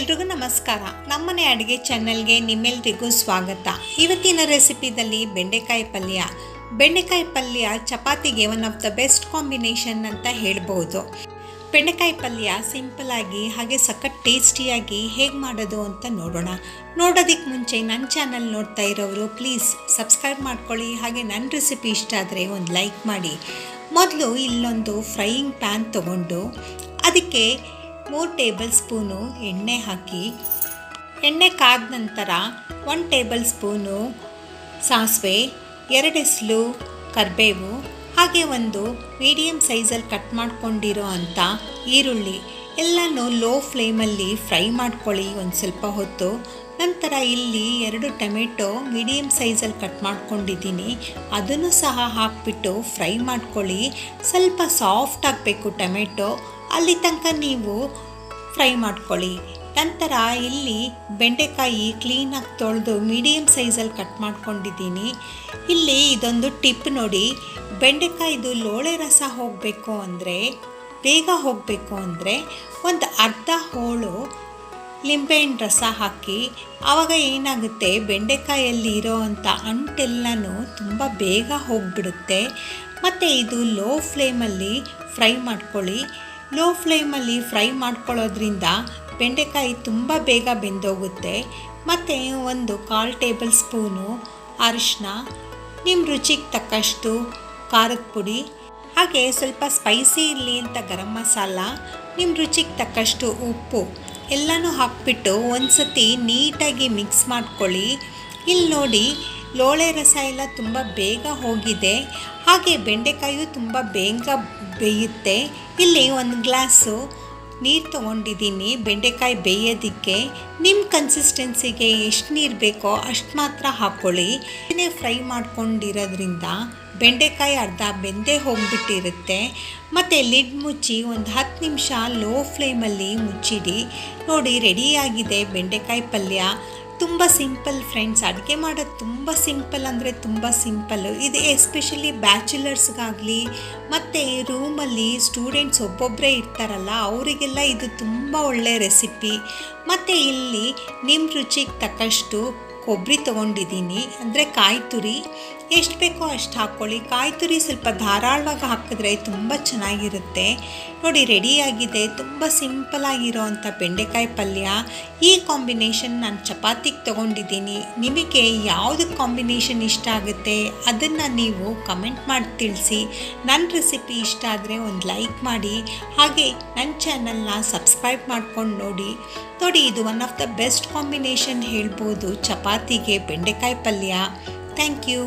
ಎಲ್ರಿಗೂ ನಮಸ್ಕಾರ. ನಮ್ಮನೆ ಅಡುಗೆ ಚಾನಲ್ಗೆ ನಿಮ್ಮೆಲ್ರಿಗೂ ಸ್ವಾಗತ. ಇವತ್ತಿನ ರೆಸಿಪಿದಲ್ಲಿ ಬೆಂಡೆಕಾಯಿ ಪಲ್ಯ ಚಪಾತಿಗೆ one of the best combination ಅಂತ ಹೇಳ್ಬೋದು. ಬೆಂಡೆಕಾಯಿ ಪಲ್ಯ ಸಿಂಪಲ್ ಆಗಿ ಹಾಗೆ ಸಖತ್ ಟೇಸ್ಟಿಯಾಗಿ ಹೇಗೆ ಮಾಡೋದು ಅಂತ ನೋಡೋದಕ್ಕೆ ಮುಂಚೆ ನನ್ನ ಚಾನಲ್ ನೋಡ್ತಾ ಇರೋರು ಪ್ಲೀಸ್ ಸಬ್ಸ್ಕ್ರೈಬ್ ಮಾಡ್ಕೊಳ್ಳಿ. ಹಾಗೆ ನನ್ನ ರೆಸಿಪಿ ಇಷ್ಟ ಆದರೆ ಒಂದು ಲೈಕ್ ಮಾಡಿ. ಮೊದಲು ಇಲ್ಲೊಂದು ಫ್ರೈಯಿಂಗ್ ಪ್ಯಾನ್ ತೊಗೊಂಡು ಅದಕ್ಕೆ 3 ಟೇಬಲ್ ಸ್ಪೂನು ಎಣ್ಣೆ ಹಾಕಿ, ಎಣ್ಣೆ ಕಾದ ನಂತರ 1 ಟೇಬಲ್ ಸ್ಪೂನು ಸಾಸಿವೆ, 2 ಎಸಳು ಕರಿಬೇವು, ಹಾಗೆ ಒಂದು ಮೀಡಿಯಮ್ ಸೈಜಲ್ಲಿ ಕಟ್ ಮಾಡ್ಕೊಂಡಿರೋ ಅಂಥ ಈರುಳ್ಳಿ ಎಲ್ಲನೂ ಲೋ ಫ್ಲೇಮಲ್ಲಿ ಫ್ರೈ ಮಾಡ್ಕೊಳ್ಳಿ ಒಂದು ಸ್ವಲ್ಪ ಹೊತ್ತು. ನಂತರ ಇಲ್ಲಿ 2 ಟೊಮೆಟೊ ಮೀಡಿಯಮ್ ಸೈಜಲ್ಲಿ ಕಟ್ ಮಾಡ್ಕೊಂಡಿದ್ದೀನಿ, ಅದನ್ನು ಸಹ ಹಾಕಿಬಿಟ್ಟು ಫ್ರೈ ಮಾಡ್ಕೊಳ್ಳಿ. ಸ್ವಲ್ಪ ಸಾಫ್ಟ್ ಆಗಬೇಕು ಟೊಮೆಟೊ, ಅಲ್ಲಿ ತನಕ ನೀವು ಫ್ರೈ ಮಾಡ್ಕೊಳ್ಳಿ. ನಂತರ ಇಲ್ಲಿ ಬೆಂಡೆಕಾಯಿ ಕ್ಲೀನಾಗಿ ತೊಳೆದು ಮೀಡಿಯಮ್ ಸೈಜಲ್ಲಿ ಕಟ್ ಮಾಡ್ಕೊಂಡಿದ್ದೀನಿ. ಇಲ್ಲಿ ಇದೊಂದು ಟಿಪ್ ನೋಡಿ, ಬೆಂಡೆಕಾಯಿದು ಲೋಳೆ ರಸ ಬೇಗ ಹೋಗಬೇಕು ಅಂದರೆ ಒಂದು ಅರ್ಧ ಹೋಳು ಲಿಂಬೆಹಣ್ಣು ರಸ ಹಾಕಿ. ಆವಾಗ ಏನಾಗುತ್ತೆ, ಬೆಂಡೆಕಾಯಲ್ಲಿ ಇರೋ ಅಂಥ ಅಂಟೆಲ್ಲನೂ ತುಂಬ ಬೇಗ ಹೋಗಿಬಿಡುತ್ತೆ. ಮತ್ತು ಇದು ಲೋ ಫ್ಲೇಮಲ್ಲಿ ಫ್ರೈ ಮಾಡ್ಕೊಳ್ಳಿ. ಲೋ ಫ್ಲೇಮಲ್ಲಿ ಫ್ರೈ ಮಾಡ್ಕೊಳ್ಳೋದ್ರಿಂದ ಬೆಂಡೆಕಾಯಿ ತುಂಬ ಬೇಗ ಬೆಂದೋಗುತ್ತೆ. ಮತ್ತು ಒಂದು 1/4 ಟೇಬಲ್ ಸ್ಪೂನು ಅರಿಶಿನ, ನಿಮ್ಮ ರುಚಿಗೆ ತಕ್ಕಷ್ಟು ಖಾರದ ಪುಡಿ, ಹಾಗೆ ಸ್ವಲ್ಪ ಸ್ಪೈಸಿ ಇರಲಿ ಅಂತ ಗರಂ ಮಸಾಲ, ನಿಮ್ಮ ರುಚಿಗೆ ತಕ್ಕಷ್ಟು ಉಪ್ಪು ಎಲ್ಲನೂ ಹಾಕ್ಬಿಟ್ಟು ಒಂದು ಸತಿ ನೀಟಾಗಿ ಮಿಕ್ಸ್ ಮಾಡ್ಕೊಳ್ಳಿ. ಇಲ್ಲಿ ನೋಡಿ, ಲೋಳೆ ರಸ ಎಲ್ಲ ತುಂಬ ಬೇಗ ಹೋಗಿದೆ, ಹಾಗೆ ಬೆಂಡೆಕಾಯಿಯು ತುಂಬ ಬೇಗ ಬೇಯುತ್ತೆ. ಇಲ್ಲಿ 1 ಗ್ಲಾಸು ನೀರು ತೊಗೊಂಡಿದ್ದೀನಿ ಬೆಂಡೆಕಾಯಿ ಬೇಯೋದಕ್ಕೆ. ನಿಮ್ಮ ಕನ್ಸಿಸ್ಟೆನ್ಸಿಗೆ ಎಷ್ಟು ನೀರು ಬೇಕೋ ಅಷ್ಟು ಮಾತ್ರ ಹಾಕ್ಕೊಳ್ಳಿ. ಇದನ್ನೇ ಫ್ರೈ ಮಾಡ್ಕೊಂಡಿರೋದ್ರಿಂದ ಬೆಂಡೆಕಾಯಿ ಅರ್ಧ ಬೆಂದೇ ಹೋಗಿಬಿಟ್ಟಿರುತ್ತೆ. ಮತ್ತು ಲಿಡ್ ಮುಚ್ಚಿ ಒಂದು 10 ನಿಮಿಷ ಲೋ ಫ್ಲೇಮಲ್ಲಿ ಮುಚ್ಚಿಡಿ. ನೋಡಿ, ರೆಡಿಯಾಗಿದೆ ಬೆಂಡೆಕಾಯಿ ಪಲ್ಯ. ತುಂಬ ಸಿಂಪಲ್ ಫ್ರೆಂಡ್ಸ್, ಅಡುಗೆ ಮಾಡೋದು ತುಂಬ ಸಿಂಪಲ್ ಅಂದರೆ ತುಂಬ ಸಿಂಪಲ್ಲು. ಇದು ಎಸ್ಪೆಷಲಿ ಬ್ಯಾಚುಲರ್ಸ್ಗಾಗಲಿ ಮತ್ತು ರೂಮಲ್ಲಿ ಸ್ಟೂಡೆಂಟ್ಸ್ ಒಬ್ಬೊಬ್ಬರೇ ಇರ್ತಾರಲ್ಲ, ಅವರಿಗೆಲ್ಲ ಇದು ತುಂಬ ಒಳ್ಳೆಯ ರೆಸಿಪಿ. ಮತ್ತು ಇಲ್ಲಿ ನಿಮ್ಮ ರುಚಿಗೆ ತಕ್ಕಷ್ಟು ಕೊಬ್ಬರಿ ತೊಗೊಂಡಿದ್ದೀನಿ, ಅಂದರೆ ಕಾಯಿ ತುರಿ. ಎಷ್ಟು ಬೇಕೋ ಅಷ್ಟು ಹಾಕ್ಕೊಳ್ಳಿ. ಕಾಯಿ ತುರಿ ಸ್ವಲ್ಪ ಧಾರಾಳವಾಗಿ ಹಾಕಿದ್ರೆ ತುಂಬ ಚೆನ್ನಾಗಿರುತ್ತೆ. ನೋಡಿ, ರೆಡಿಯಾಗಿದೆ ತುಂಬ ಸಿಂಪಲಾಗಿರೋ ಅಂಥ ಬೆಂಡೆಕಾಯಿ ಪಲ್ಯ. ಈ ಕಾಂಬಿನೇಷನ್ ನಾನು ಚಪಾತಿಗೆ ತೊಗೊಂಡಿದ್ದೀನಿ. ನಿಮಗೆ ಯಾವುದು ಕಾಂಬಿನೇಷನ್ ಇಷ್ಟ ಆಗುತ್ತೆ ಅದನ್ನು ನೀವು ಕಮೆಂಟ್ ಮಾಡಿ ತಿಳಿಸಿ. ನನ್ನ ರೆಸಿಪಿ ಇಷ್ಟ ಆದರೆ ಒಂದು ಲೈಕ್ ಮಾಡಿ, ಹಾಗೆ ನನ್ನ ಚಾನಲ್ನ ಸಬ್ಸ್ಕ್ರೈಬ್ ಮಾಡ್ಕೊಂಡು ನೋಡಿ. ಇದು one of the best combination ಹೇಳ್ಬೋದು ಚಪಾತಿಗೆ ಬೆಂಡೆಕಾಯಿ ಪಲ್ಯ. Thank you.